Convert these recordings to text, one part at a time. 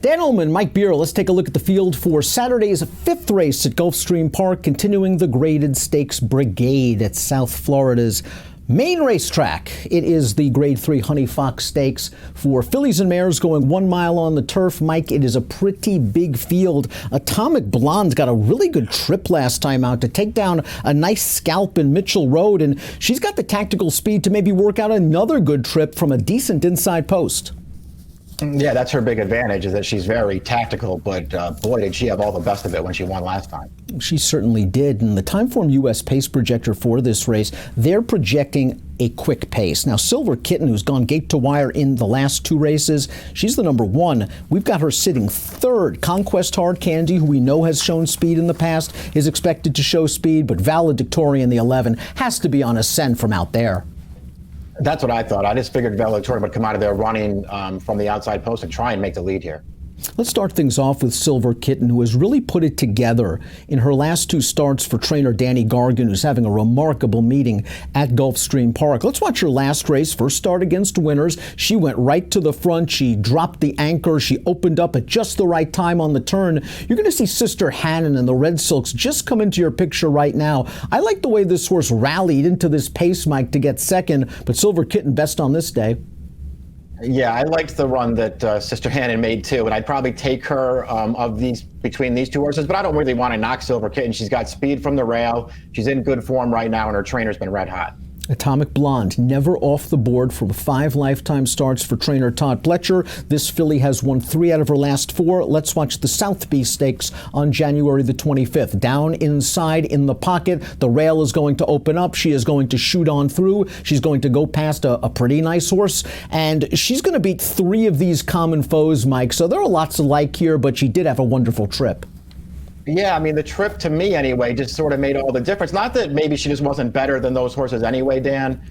Dan Illman, Mike Beer, let's take a look at the field for Saturday's fifth race at Gulfstream Park, continuing the graded stakes brigade at South Florida's main racetrack. It is the Grade 3 Honey Fox Stakes for fillies and mares going 1 mile on the turf. Mike, it is a pretty big field. Atomic Blonde got a really good trip last time out to take down a nice scalp in Mitchell Road, and she's got the tactical speed to maybe work out another good trip from a decent inside post. Yeah, that's her big advantage, is that she's very tactical, but boy, did she have all the best of it when she won last time. She certainly did. And the Timeform U.S. pace projector for this race, they're projecting a quick pace. Now, Silver Kitten, who's gone gate to wire in the last two races, she's the number one. We've got her sitting third. Conquest Hard Candy, who we know has shown speed in the past, is expected to show speed, but Valedictorian, the 11, has to be on ascent from out there. That's what I thought. I just figured Valedictorian would come out of there running from the outside post and try and make the lead here. Let's start things off with Silver Kitten, who has really put it together in her last two starts for trainer Danny Gargan, who's having a remarkable meeting at Gulfstream Park. Let's watch her last race. First start against winners. She went right to the front. She dropped the anchor. She opened up at just the right time on the turn. You're going to see Sister Hannon and the Red Silks just come into your picture right now. I like the way this horse rallied into this pace, Mike, to get second, but Silver Kitten best on this day. Yeah, I liked the run that Sister Hannon made too, and I'd probably take her between these two horses, but I don't really want to knock Silver Kitten. She's got speed from the rail. She's in good form right now, and her trainer's been red hot. Atomic Blonde, never off the board from 5 lifetime starts for trainer Todd Pletcher. This filly has won 3 out of her last 4. Let's watch the South Beach Stakes on January the 25th. Down inside in the pocket, the rail is going to open up. She is going to shoot on through. She's going to go past a pretty nice horse, and she's going to beat 3 of these common foes, Mike. So there are lots of like here, but she did have a wonderful trip. Yeah, I mean, the trip to me anyway just sort of made all the difference. Not that maybe she just wasn't better than those horses anyway, Dan.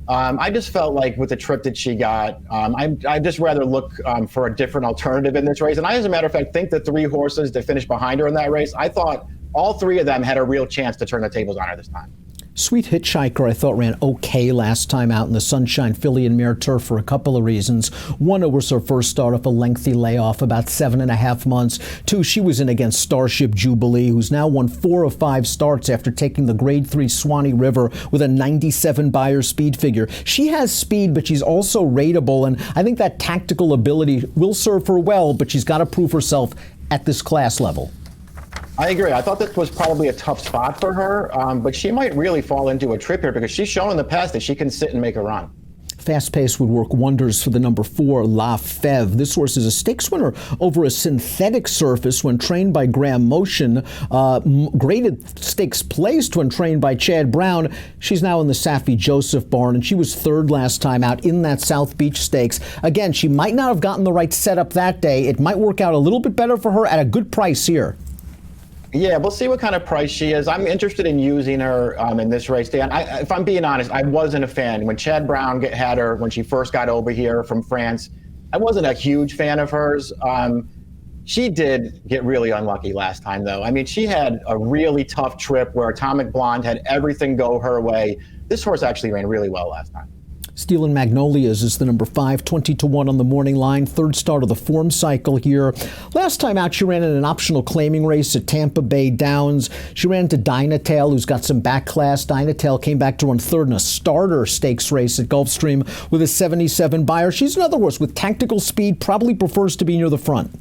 I just felt like with the trip that she got, I'd just rather look for a different alternative in this race. And I, as a matter of fact, think the 3 horses that finished behind her in that race, I thought all 3 of them had a real chance to turn the tables on her this time. Sweet Hitchhiker, I thought, ran okay last time out in the Sunshine Filly and Mare Turf for a couple of reasons. One, it was her first start off a lengthy layoff, about 7.5 months. 2, she was in against Starship Jubilee, who's now won 4 of 5 starts after taking the Grade 3 Swanee River with a 97 Beyer speed figure. She has speed, but she's also rateable, and I think that tactical ability will serve her well, but she's got to prove herself at this class level. I agree. I thought this was probably a tough spot for her, but she might really fall into a trip here because she's shown in the past that she can sit and make a run. Fast pace would work wonders for the number 4, La Fève. This horse is a stakes winner over a synthetic surface when trained by Graham Motion. Graded stakes placed when trained by Chad Brown. She's now in the Safi Joseph barn, and she was 3rd last time out in that South Beach Stakes. Again, she might not have gotten the right setup that day. It might work out a little bit better for her at a good price here. Yeah, we'll see what kind of price she is. I'm interested in using her in this race, Dan. If I'm being honest, I wasn't a fan. When Chad Brown had her, when she first got over here from France, I wasn't a huge fan of hers. She did get really unlucky last time, though. I mean, she had a really tough trip where Atomic Blonde had everything go her way. This horse actually ran really well last time. Steel and Magnolias is the number 5, 20-1 on the morning line. 3rd start of the form cycle here. Last time out, she ran in an optional claiming race at Tampa Bay Downs. She ran into Dynatail, who's got some back class. Dynatail came back to run 3rd in a starter stakes race at Gulfstream with a 77 Beyer. She's another horse with tactical speed, probably prefers to be near the front.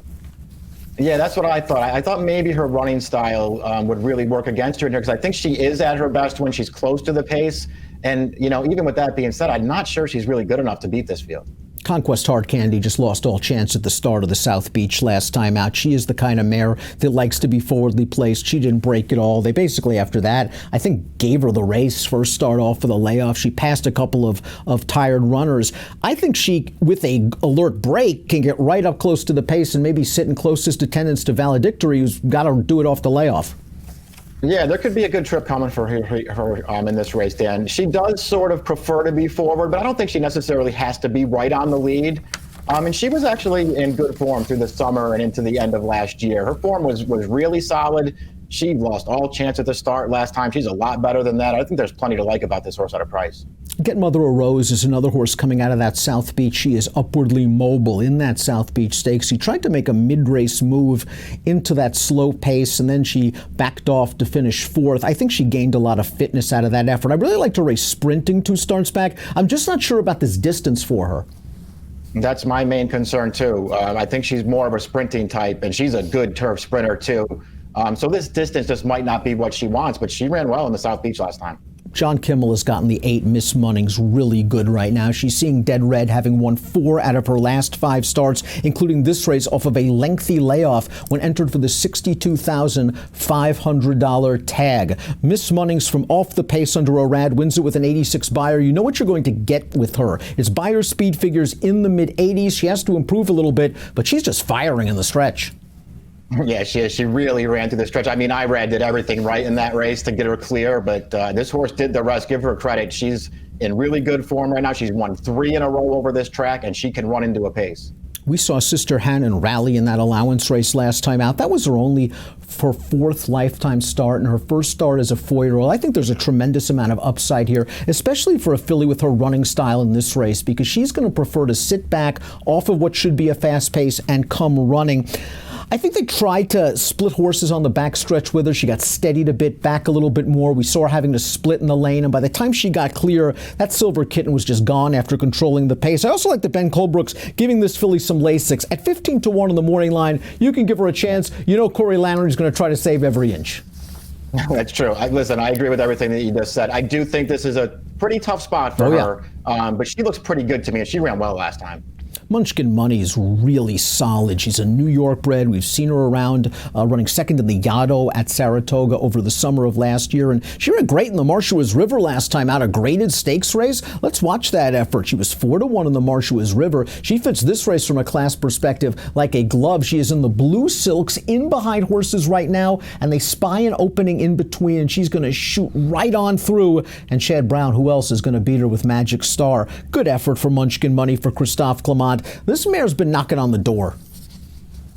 Yeah, that's what I thought. I thought maybe her running style would really work against her here because I think she is at her best when she's close to the pace. And, you know, even with that being said, I'm not sure she's really good enough to beat this field. Conquest Hard Candy just lost all chance at the start of the South Beach last time out. She is the kind of mare that likes to be forwardly placed. She didn't break at all. They basically, after that, I think gave her the race. First start off for the layoff. She passed a couple of tired runners. I think she, with a alert break, can get right up close to the pace and maybe sit in closest attendance to Valedictory, who's got to do it off the layoff. Yeah, there could be a good trip coming for her in this race, Dan. She does sort of prefer to be forward, but I don't think she necessarily has to be right on the lead. And she was actually in good form through the summer and into the end of last year. Her form was really solid. She lost all chance at the start last time. She's a lot better than that. I think there's plenty to like about this horse at a price. Get Mother of Rose is another horse coming out of that South Beach. She is upwardly mobile in that South Beach Stakes. She tried to make a mid-race move into that slow pace, and then she backed off to finish fourth. I think she gained a lot of fitness out of that effort. I really like to race sprinting 2 starts back. I'm just not sure about this distance for her. That's my main concern, too. I think she's more of a sprinting type, and she's a good turf sprinter, too. So this distance just might not be what she wants, but she ran well in the South Beach last time. John Kimmel has gotten the 8 Miss Munnings really good right now. She's seeing dead red, having won 4 out of her last 5 starts, including this race off of a lengthy layoff when entered for the $62,500 tag. Miss Munnings from off the pace under a rad wins it with an 86 Beyer. You know what you're going to get with her. It's Beyer speed figures in the mid-80s. She has to improve a little bit, but she's just firing in the stretch. Yeah, she is. She really ran through the stretch. I mean, Irad did everything right in that race to get her clear, but this horse did the rest. Give her credit. She's in really good form right now. She's won 3 in a row over this track, and she can run into a pace. We saw Sister Hannon rally in that allowance race last time out. That was her only for 4th lifetime start and her first start as a 4-year-old. I think there's a tremendous amount of upside here, especially for a filly with her running style in this race, because she's going to prefer to sit back off of what should be a fast pace and come running. I think they tried to split horses on the backstretch with her. She got steadied a bit, back a little bit more. We saw her having to split in the lane, and by the time she got clear, that Silver Kitten was just gone after controlling the pace. I also like the Ben Colbrooks giving this filly some Lasix. At 15-1 on the morning line, you can give her a chance. You know Corey Lannery's going to try to save every inch. That's true. Listen, I agree with everything that you just said. I do think this is a pretty tough spot for her, but she looks pretty good to me, and she ran well last time. Munchkin Money is really solid. She's a New York bred. We've seen her around running second in the Yaddo at Saratoga over the summer of last year. And she ran great in the Marshuas River last time out, a graded stakes race. Let's watch that effort. She was 4-1 in the Marshuas River. She fits this race from a class perspective like a glove. She is in the blue silks in behind horses right now, and they spy an opening in between, and she's going to shoot right on through. And Chad Brown, who else is going to beat her with Magic Star? Good effort for Munchkin Money for Christophe Clement. This mare's been knocking on the door.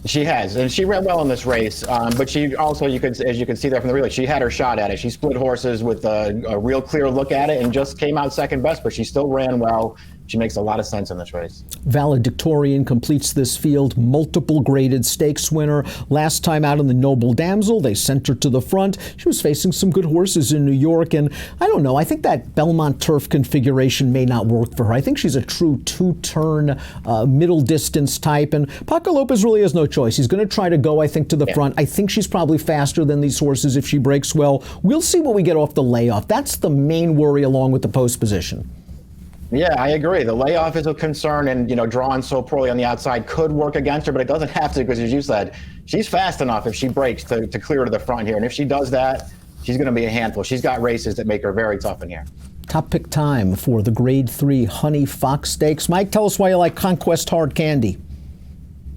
She has, and she ran well in this race, but she also, as you can see there from the relay, she had her shot at it. She split horses with a real clear look at it and just came out second best, but she still ran well. She makes a lot of sense in this race. Valedictorian completes this field, multiple graded stakes winner. Last time out in the Noble Damsel, they sent her to the front. She was facing some good horses in New York, and I don't know, I think that Belmont turf configuration may not work for her. I think she's a true 2-turn, middle distance type, and Paco Lopez really has no choice. He's going to try to go, I think, to the front. I think she's probably faster than these horses if she breaks well. We'll see what we get off the layoff. That's the main worry along with the post position. Yeah, I agree. The layoff is a concern, and drawing so poorly on the outside could work against her, but it doesn't have to, because as you said, she's fast enough if she breaks to clear to the front here. And if she does that, she's going to be a handful. She's got races that make her very tough in here. Top pick time for the Grade 3 Honey Fox Stakes. Mike, tell us why you like Conquest Hard Candy.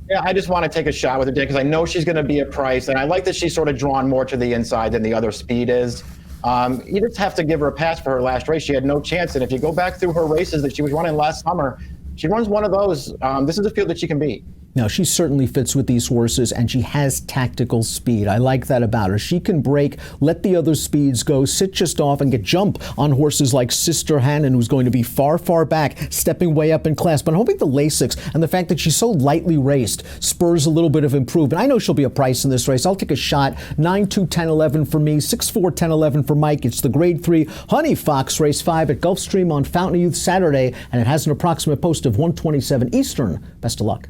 Yeah, I just want to take a shot with her because I know she's going to be a price, and I like that she's sort of drawn more to the inside than the other speed is. You just have to give her a pass for her last race. She had no chance. And if you go back through her races that she was running last summer, she runs one of those. This is a field that she can beat. Now, she certainly fits with these horses, and she has tactical speed. I like that about her. She can break, let the other speeds go, sit just off, and get jump on horses like Sister Hannon, who's going to be far, far back, stepping way up in class. But I'm hoping the Lasix and the fact that she's so lightly raced spurs a little bit of improvement. I know she'll be a price in this race. I'll take a shot. 9-2, 10-11 for me, 6-4, 10-11 for Mike. It's the Grade 3 Honey Fox Race 5 at Gulfstream on Fountain of Youth Saturday, and it has an approximate post of 1:27 Eastern. Best of luck.